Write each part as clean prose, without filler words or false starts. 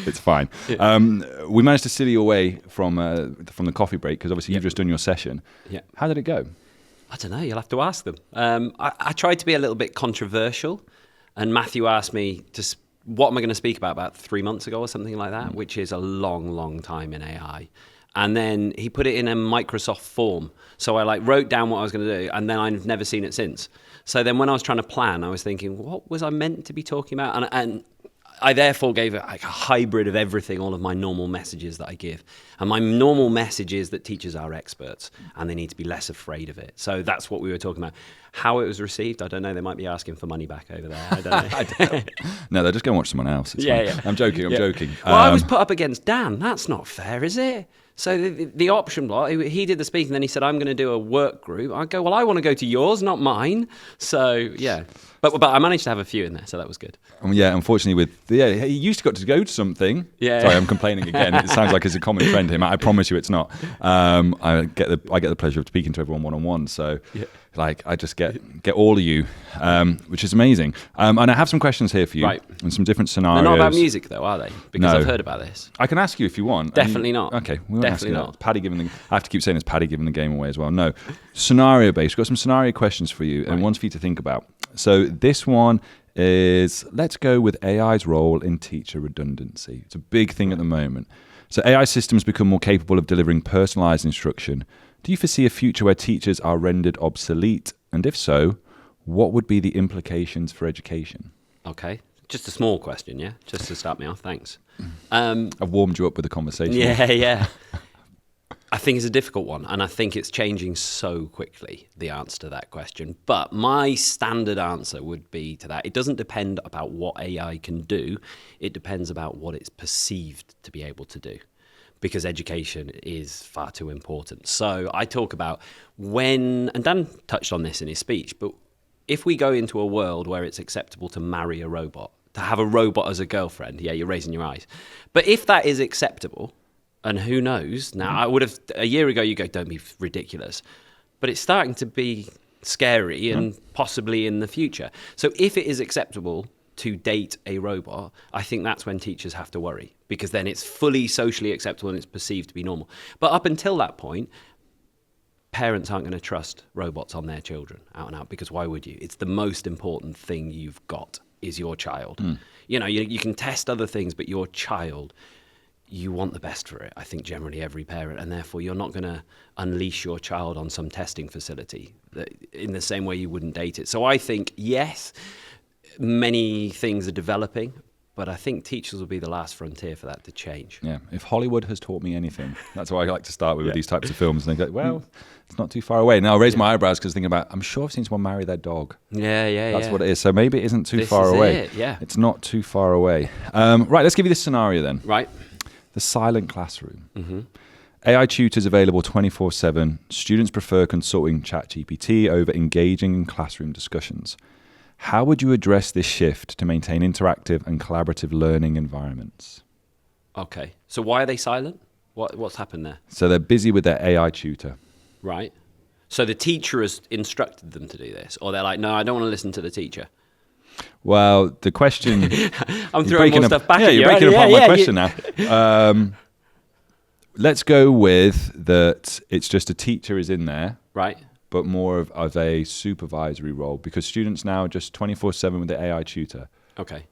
It's fine. We managed to steal you away from the coffee break because obviously you've just done your session. Yeah. How did it go? I don't know. You'll have to ask them. I tried to be a little bit controversial, and Matthew asked me what am I going to speak about 3 months ago or something like that, which is a long, long time in AI. And then he put it in a Microsoft form. So I wrote down what I was going to do, and then I've never seen it since. So then when I was trying to plan, I was thinking, what was I meant to be talking about? And I therefore gave it like a hybrid of everything, all of my normal messages that I give. And my normal message is that teachers are experts and they need to be less afraid of it. So that's what we were talking about. How it was received, I don't know. They might be asking for money back over there. I don't know. No, they'll just go and watch someone else. It's fine. I'm joking. Well, I was put up against Dan. That's not fair, is it? So the option block, he did the speaking, then he said, I'm going to do a work group. I go, well, I want to go to yours, not mine. So, yeah. But I managed to have a few in there, so that was good. Yeah, unfortunately, he used to go to something. Yeah. Sorry, I'm complaining again. It sounds like it's a common trend here. I promise you, it's not. I get the pleasure of speaking to everyone one-on-one. So, I just get all of you, which is amazing. And I have some questions here for you, right? And some different scenarios. They're not about music, though, are they? Because I've heard about this. I can ask you if you want. Definitely not. Okay, we won't definitely ask you not. That. I have to keep saying it's Paddy giving the game away as well. No, scenario based. We've got some scenario questions for you, and ones for you to think about. So this one is, let's go with AI's role in teacher redundancy. It's a big thing at the moment. So AI systems become more capable of delivering personalized instruction. Do you foresee a future where teachers are rendered obsolete? And if so, what would be the implications for education? Okay. Just a small question, yeah? Just to start me off, thanks. I've warmed you up with the conversation. Yeah. I think it's a difficult one, and I think it's changing so quickly, the answer to that question. But my standard answer would be to that, it doesn't depend about what AI can do, it depends about what it's perceived to be able to do, because education is far too important. So I talk about and Dan touched on this in his speech, but if we go into a world where it's acceptable to marry a robot, to have a robot as a girlfriend, yeah, you're raising your eyes. But if that is acceptable, and who knows? Now, I would have, a year ago, you go, don't be ridiculous. But it's starting to be scary and possibly in the future. So if it is acceptable to date a robot, I think that's when teachers have to worry, because then it's fully socially acceptable and it's perceived to be normal. But up until that point, parents aren't going to trust robots on their children out and out, because why would you? It's the most important thing you've got is your child. You know, you can test other things, but your child, you want the best for it, I think, generally every parent, and therefore you're not going to unleash your child on some testing facility in the same way you wouldn't date it. So I think, yes, many things are developing, but I think teachers will be the last frontier for that to change. Yeah, if Hollywood has taught me anything, that's why I like to start with these types of films. And they go, well, it's not too far away. Now I raise my eyebrows because thinking about, I'm sure I've seen someone marry their dog. That's what it is. So maybe it isn't too far away. It's not too far away. Right, let's give you this scenario then. Right. The silent classroom. AI tutors available 24/7. Students prefer consulting ChatGPT over engaging in classroom discussions. How would you address this shift to maintain interactive and collaborative learning environments? Okay. So why are they silent? What's happened there? So they're busy with their AI tutor. Right. So the teacher has instructed them to do this, or they're like, no, I don't want to listen to the teacher. Well, the question... I'm throwing more stuff back at you. You're breaking apart my question now. Let's go with that it's just a teacher is in there. Right. But more of a supervisory role, because students now are just 24/7 with the AI tutor. Okay.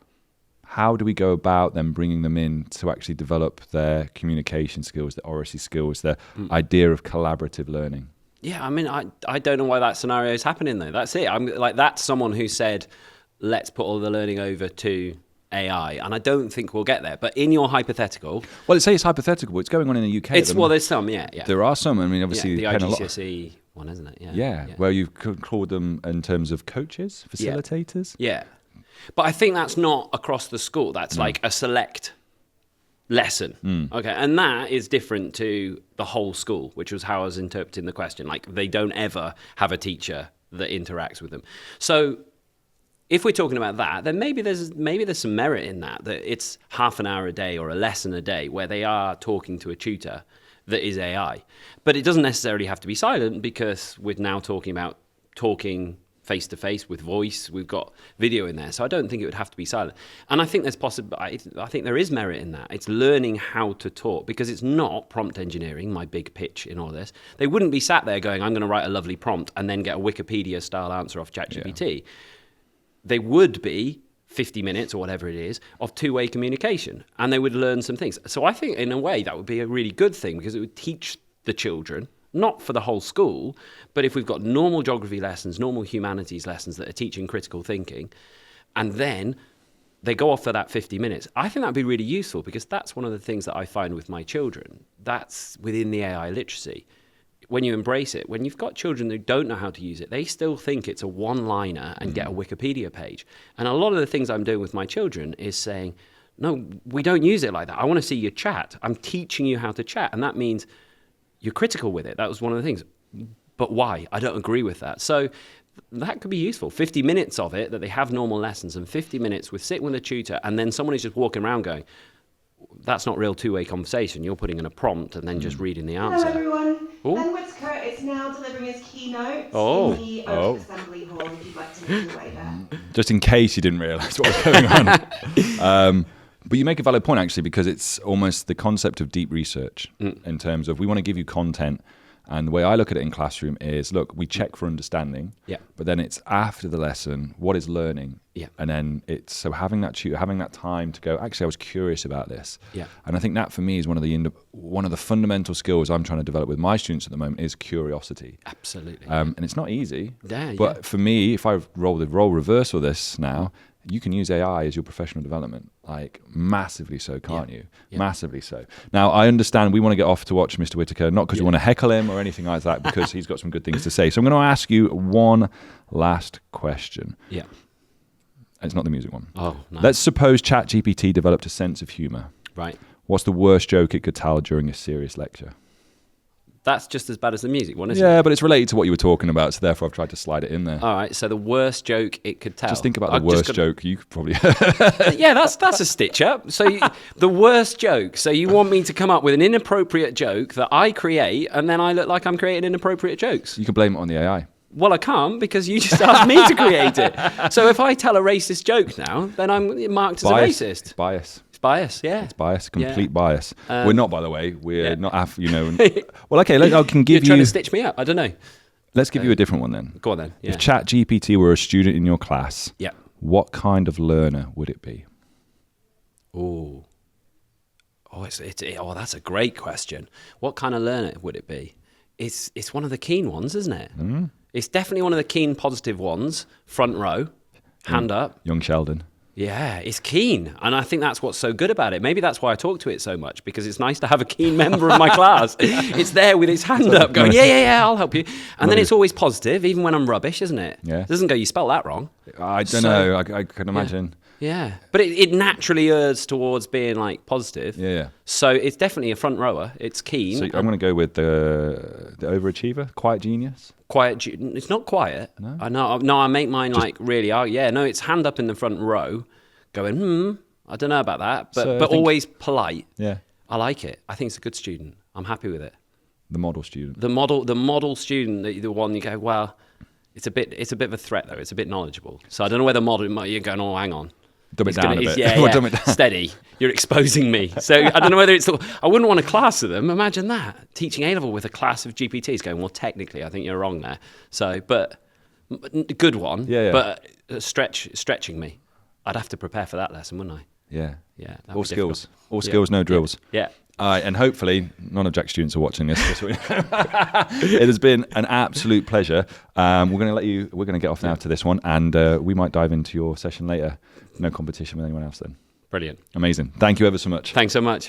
How do we go about them bringing them in to actually develop their communication skills, their oracy skills, their idea of collaborative learning? Yeah, I mean, I don't know why that scenario is happening though. That's it. I'm like, that's someone who said, let's put all the learning over to AI, and I don't think we'll get there. But in your hypothetical, well, let's say it's hypothetical. But it's going on in the UK. There's some, yeah. There are some. I mean, obviously, the IGCSE one, isn't it? Yeah, where you could call them in terms of coaches, facilitators. Yeah, but I think that's not across the school. That's like a select lesson. Okay, and that is different to the whole school, which was how I was interpreting the question. Like, they don't ever have a teacher that interacts with them. So if we're talking about that, then maybe there's some merit in that it's half an hour a day or a lesson a day where they are talking to a tutor that is AI. But it doesn't necessarily have to be silent, because we're now talking about talking face-to-face with voice. We've got video in there. So I don't think it would have to be silent. And I think there's I think there is merit in that. It's learning how to talk, because it's not prompt engineering, my big pitch in all this. They wouldn't be sat there going, I'm going to write a lovely prompt and then get a Wikipedia-style answer off ChatGPT. Yeah. They would be 50 minutes or whatever it is of two-way communication, and they would learn some things. So I think in a way that would be a really good thing, because it would teach the children, not for the whole school, but if we've got normal geography lessons, normal humanities lessons that are teaching critical thinking, and then they go off for that 50 minutes, I think that would be really useful, because that's one of the things that I find with my children. That's within the AI literacy. When you embrace it, when you've got children who don't know how to use it, they still think it's a one-liner and get a Wikipedia page. And a lot of the things I'm doing with my children is saying, no, we don't use it like that. I want to see you chat. I'm teaching you how to chat. And that means you're critical with it. That was one of the things. But why? I don't agree with that. So that could be useful. 50 minutes of it, that they have normal lessons, and 50 minutes with sitting with a tutor, and then someone is just walking around going, that's not real two-way conversation. You're putting in a prompt and then just reading the answer. Hello, everyone. Ooh. Ben Whitaker is now delivering his keynote in the Oak Assembly Hall, if you'd like to make your way there. Just in case you didn't realise what was going on. But you make a valid point, actually, because it's almost the concept of deep research in terms of we want to give you content. And the way I look at it in classroom is, look, we check for understanding, but then it's after the lesson, what is learning? And then it's so having that tutor, having that time to go, actually, I was curious about this. And I think that for me is one of the fundamental skills I'm trying to develop with my students at the moment is curiosity. Absolutely. And it's not easy. But for me, if I roll the role reversal this now, you can use AI as your professional development, like massively so, can't you? Massively so. Now, I understand we want to get off to watch Mr. Whitaker, not because we want to heckle him or anything like that, because he's got some good things to say. So I'm going to ask you one last question. It's not the music one. Oh, nice. Let's suppose ChatGPT developed a sense of humor. Right. What's the worst joke it could tell during a serious lecture? That's just as bad as the music one, isn't it? Yeah, but it's related to what you were talking about, so therefore I've tried to slide it in there. All right, so the worst joke it could tell. Just think about the worst joke you could probably... Yeah, that's a stitch up. So the worst joke. So you want me to come up with an inappropriate joke that I create, and then I look like I'm creating inappropriate jokes? You can blame it on the AI. Well, I can't, because you just asked me to create it. So if I tell a racist joke now, then I'm marked as a racist. It's bias. Bias, yeah. It's bias, complete bias. We're not, by the way. We're not, Well, okay, I can give You're trying to stitch me up. I don't know. Let's give you a different one then. Go on then. Yeah. If ChatGPT were a student in your class, what kind of learner would it be? That's a great question. What kind of learner would it be? It's one of the keen ones, isn't it? It's definitely one of the keen, positive ones. Front row, hand up. Young Sheldon. Yeah, it's keen. And I think that's what's so good about it. Maybe that's why I talk to it so much, because it's nice to have a keen member of my class. It's there with its hand up going, yeah, I'll help you. And then it's always positive, even when I'm rubbish, isn't it? Yeah. It doesn't go, you spelled that wrong. I don't know. I can imagine. Yeah. But it naturally errs towards being like positive. Yeah. So it's definitely a front rower. It's keen. So I'm going to go with the overachiever, quiet genius. It's not quiet. No? I make mine like really, it's hand up in the front row going, I don't know about that, but always polite. Yeah. I like it. I think it's a good student. I'm happy with it. The model student. The model student, the one you go, well, it's a bit of a threat though. It's a bit knowledgeable. So I don't know whether you're going, hang on. Dumb it down a bit. Dumb it down. Steady. You're exposing me. So I don't know whether I wouldn't want a class of them. Imagine that. Teaching A-level with a class of GPTs going, well, technically, I think you're wrong there. So, but good one. Yeah. But stretching me. I'd have to prepare for that lesson, wouldn't I? Yeah. Yeah. All skills. All skills, no drills. Yeah. All right, and hopefully none of Jack's students are watching this. It has been an absolute pleasure. We're going to get off now to this one, and we might dive into your session later. No competition with anyone else then. Brilliant. Amazing. Thank you ever so much. Thanks so much.